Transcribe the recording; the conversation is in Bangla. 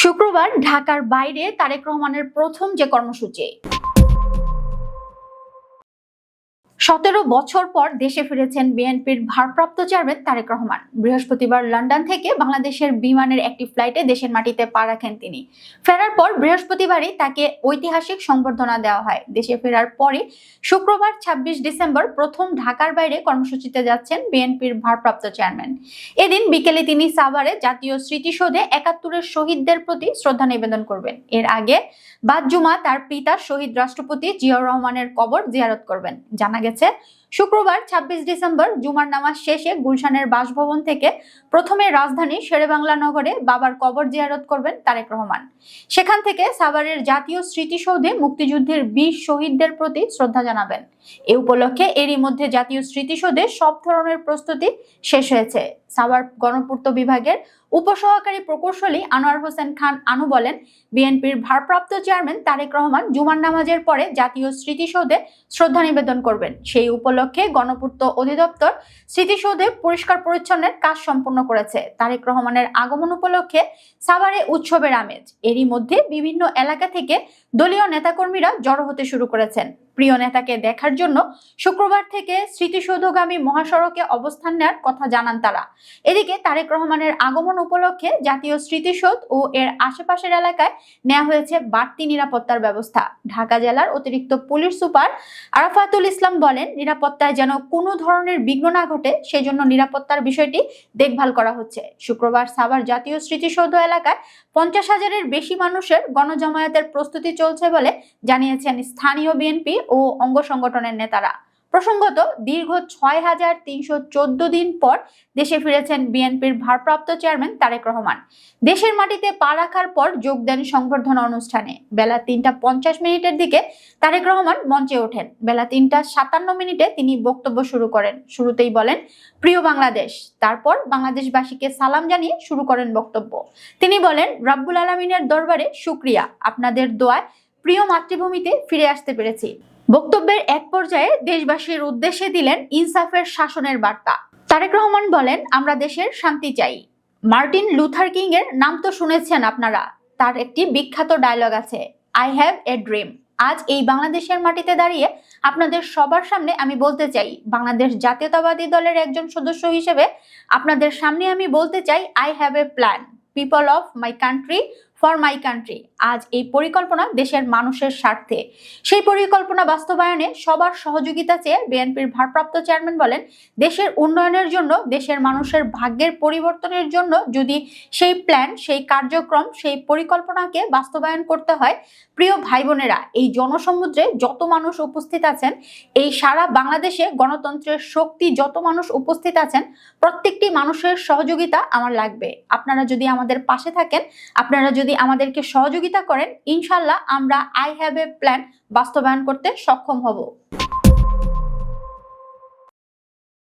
শুক্রবার ঢাকার বাইরে তারেক রহমানের প্রথম যে কর্মসূচি। 17 বছর পর দেশে ফিরেছেন বিএনপির ভারপ্রাপ্ত চেয়ারম্যান তারেক রহমান। বৃহস্পতিবার লন্ডন থেকে বাংলাদেশের বিমানের একটি ফ্লাইটে দেশের মাটিতে পা রাখেন তিনি। ফেরার পর বৃহস্পতিবারই তাকে ঐতিহাসিক সংবর্ধনা দেওয়া হয়। দেশে ফেরার পরে শুক্রবার 26 ডিসেম্বর প্রথম ঢাকার বাইরে কর্মসূচিতে যাচ্ছেন বিএনপির ভারপ্রাপ্ত চেয়ারম্যান। এদিন বিকেলে তিনি সাভারে জাতীয় স্মৃতিসৌধে ৭১-এর শহীদদের প্রতি শ্রদ্ধা নিবেদন করবেন। এর আগে বাদ জুমা তার পিতা শহীদ রাষ্ট্রপতি জিয়াউর রহমানের কবর জিয়ারত করবেন। জানা গেছে শুক্রবার 26 ডিসেম্বর জুমার নামাজ শেষে গুলশানের বাসভবন থেকে প্রথমে রাজধানী শেরেবাংলা নগরে বাবার কবর জিয়ারত করবেন তারেক রহমান। সেখান থেকে সাভারের জাতীয় স্মৃতিসৌধে মুক্তিযুদ্ধের ২০ শহীদদের প্রতি শ্রদ্ধা জানাবেন। এ উপলক্ষে এরই মধ্যে জাতীয় স্মৃতিসৌধে সব ধরনের প্রস্তুতি শেষ হয়েছে। সাভার গণপূর্ত বিভাগের উপসহকারী প্রকৌশলী আনোয়ার হোসেন খান আনু বলেন, বিএনপির ভারপ্রাপ্ত চেয়ারম্যান তারেক রহমান জুমার নামাজের পরে জাতীয় স্মৃতিসৌধে শ্রদ্ধা নিবেদন করবেন। সেই উপলক্ষে গণপূর্ত অধিদপ্তর স্মৃতিসৌধে পরিষ্কার পরিচ্ছন্নের কাজ সম্পন্ন করেছে। তারেক রহমানের আগমন উপলক্ষে সাভারে উৎসবের আমেজ। এরই মধ্যে বিভিন্ন এলাকা থেকে দলীয় নেতাকর্মীরা জড়ো হতে শুরু করেছেন। প্রিয় নেতাকে দেখার জন্য শুক্রবার থেকে স্মৃতিসৌধগামী মহাসড়কে অবস্থান নেওয়ার কথা জানান তারা। এদিকে তারেক রহমানের আগমন উপলক্ষে জাতীয় স্মৃতিসৌধ ও এর আশেপাশের এলাকায় নেওয়া হয়েছে বাড়তি নিরাপত্তার ব্যবস্থা। ঢাকা জেলার অতিরিক্ত পুলিশ সুপার আরাফাতুল ইসলাম বলেন, নিরাপত্তায় যেন কোনো ধরনের বিঘ্ন না ঘটে সেজন্য নিরাপত্তার বিষয়টি দেখভাল করা হচ্ছে। শুক্রবার সাভার জাতীয় স্মৃতিসৌধ এলাকায় ৫০,০০০-এর বেশি মানুষের গণজমায়েতের প্রস্তুতি চলছে বলে জানিয়েছেন স্থানীয় বিএনপি ও অঙ্গ সংগঠনের নেতারা। প্রসঙ্গত, দীর্ঘ ৬,৩১৪ দিন পর দেশে ফিরেছেন বিএনপির ভারপ্রাপ্ত চেয়ারম্যান তারেক রহমান। দেশের মাটিতে পা রাখার পর যোগ দেন সংবর্ধনা অনুষ্ঠানে। বেলা ৩টা ৫০ দিকে তারেক রহমান মঞ্চে ওঠেন। বেলা ৩টা ৫৭ তিনি বক্তব্য শুরু করেন। শুরুতেই বলেন, প্রিয় বাংলাদেশ। তারপর বাংলাদেশবাসীকে সালাম জানিয়ে শুরু করেন বক্তব্য। তিনি বলেন, রব্বুল আলামিনের দরবারে শুকরিয়া, আপনাদের দোয়ায় প্রিয় মাতৃভূমিতে ফিরে আসতে পেরেছি। বক্তব্যের এক পর্যায়ে দেশবাসীর উদ্দেশ্যে দিলেন ইনসাফের শাসনের বার্তা। তারেক রহমান বলেন, আমরা দেশের শান্তি চাই। মার্টিন লুথার কিং এর নাম তো শুনেছেন আপনারা। তার একটি বিখ্যাত ডায়লগ আছে, আই হ্যাভ এ ড্রিম। আজ এই বাংলাদেশের মাটিতে দাঁড়িয়ে আপনাদের সবার সামনে আমি বলতে চাই, বাংলাদেশ জাতীয়তাবাদী দলের একজন সদস্য হিসেবে আপনাদের সামনে আমি বলতে চাই, I have a plan, people of my country for my country. আজ এই পরিকল্পনা দেশের মানুষের স্বার্থে। সেই পরিকল্পনা বাস্তবায়নে সবার সহযোগিতা চেয়ে বিএনপির ভারপ্রাপ্ত চেয়ারম্যান বলেন, দেশের উন্নয়নের জন্য, দেশের মানুষের ভাগ্যের পরিবর্তনের জন্য যদি সেই প্ল্যান, সেই কার্যক্রম, সেই পরিকল্পনাকে বাস্তবায়ন করতে হয়, প্রিয় ভাই বোনেরা, এই জনসমুদ্রে যত মানুষ উপস্থিত আছেন, এই সারা বাংলাদেশে গণতন্ত্রের শক্তি যত মানুষ উপস্থিত আছেন, প্রত্যেকটি মানুষের সহযোগিতা আমার লাগবে। আপনারা যদি আমাদের পাশে থাকেন, আপনারা যদি আমাদেরকে সহযোগিতা করেন, ইনশাল্লাহ আমরা আই হ্যাভ এ প্ল্যান বাস্তবায়ন করতে সক্ষম হব।